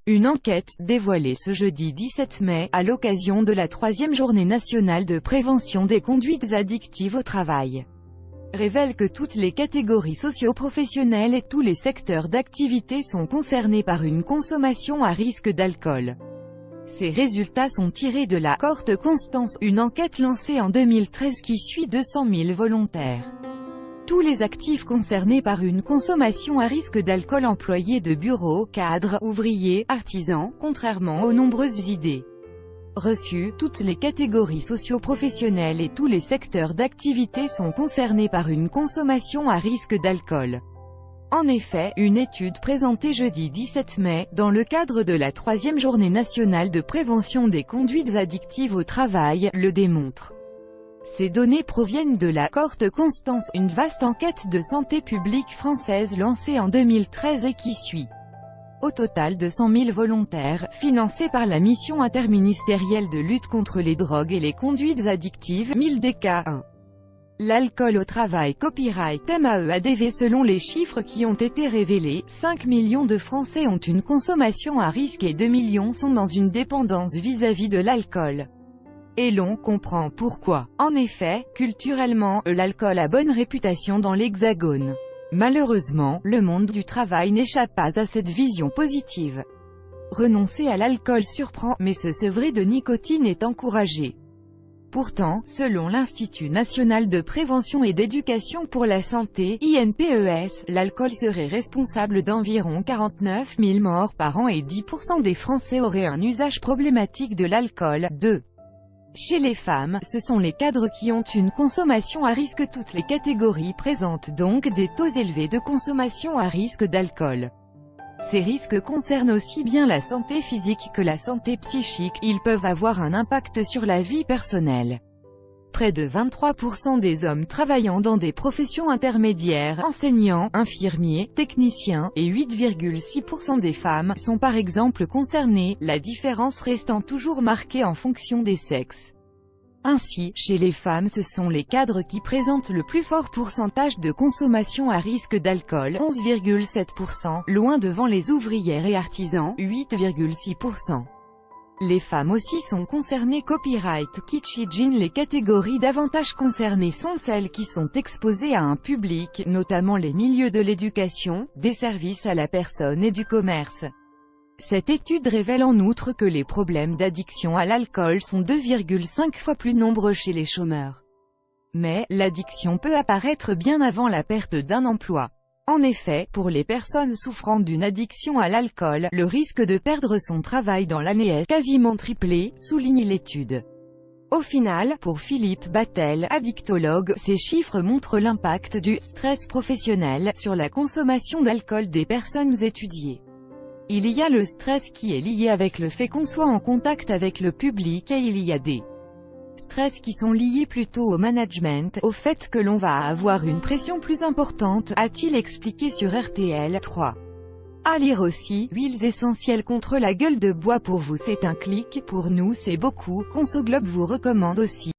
Une enquête, dévoilée ce jeudi 17 mai, à l'occasion de la 3e journée nationale de prévention des conduites addictives au travail, révèle que toutes les catégories socio-professionnelles et tous les secteurs d'activité sont concernés par une consommation à risque d'alcool. Ces résultats sont tirés de la cohorte Constance, une enquête lancée en 2013 qui suit 200 000 volontaires. Tous les actifs concernés par une consommation à risque d'alcool, employés de bureaux, cadres, ouvriers, artisans, contrairement aux nombreuses idées reçues, toutes les catégories socio-professionnelles et tous les secteurs d'activité sont concernés par une consommation à risque d'alcool. En effet, une étude présentée jeudi 17 mai, dans le cadre de la 3e journée nationale de prévention des conduites addictives au travail, le démontre. Ces données proviennent de la cohorte Constance, une vaste enquête de santé publique française lancée en 2013 et qui suit, au total, 200 000 volontaires, financés par la mission interministérielle de lutte contre les drogues et les conduites addictives, 1000DK1. L'alcool au travail, copyright MAEADV. Selon les chiffres qui ont été révélés, 5 millions de Français ont une consommation à risque et 2 millions sont dans une dépendance vis-à-vis de l'alcool. Et l'on comprend pourquoi. En effet, culturellement, l'alcool a bonne réputation dans l'Hexagone. Malheureusement, le monde du travail n'échappe pas à cette vision positive. Renoncer à l'alcool surprend, mais se sevrer de nicotine est encouragé. Pourtant, selon l'Institut national de prévention et d'éducation pour la santé, INPES, l'alcool serait responsable d'environ 49 000 morts par an et 10% des Français auraient un usage problématique de l'alcool. 2. Chez les femmes, ce sont les cadres qui ont une consommation à risque. Toutes les catégories présentent donc des taux élevés de consommation à risque d'alcool. Ces risques concernent aussi bien la santé physique que la santé psychique. Ils peuvent avoir un impact sur la vie personnelle. Près de 23% des hommes travaillant dans des professions intermédiaires, enseignants, infirmiers, techniciens, et 8,6% des femmes, sont par exemple concernés, la différence restant toujours marquée en fonction des sexes. Ainsi, chez les femmes ce sont les cadres qui présentent le plus fort pourcentage de consommation à risque d'alcool, 11,7%, loin devant les ouvrières et artisans, 8,6%. Les femmes aussi sont concernées. Copyright Kijijin. Les catégories davantage concernées sont celles qui sont exposées à un public, notamment les milieux de l'éducation, des services à la personne et du commerce. Cette étude révèle en outre que les problèmes d'addiction à l'alcool sont 2,5 fois plus nombreux chez les chômeurs. Mais, l'addiction peut apparaître bien avant la perte d'un emploi. En effet, pour les personnes souffrant d'une addiction à l'alcool, le risque de perdre son travail dans l'année est quasiment triplé, souligne l'étude. Au final, pour Philippe Battel, addictologue, ces chiffres montrent l'impact du « stress professionnel » sur la consommation d'alcool des personnes étudiées. Il y a le stress qui est lié avec le fait qu'on soit en contact avec le public et il y a des stress qui sont liés plutôt au management, au fait que l'on va avoir une pression plus importante, a-t-il expliqué sur RTL 3. À lire aussi, huiles essentielles contre la gueule de bois. Pour vous c'est un clic, pour nous c'est beaucoup. Consoglobe vous recommande aussi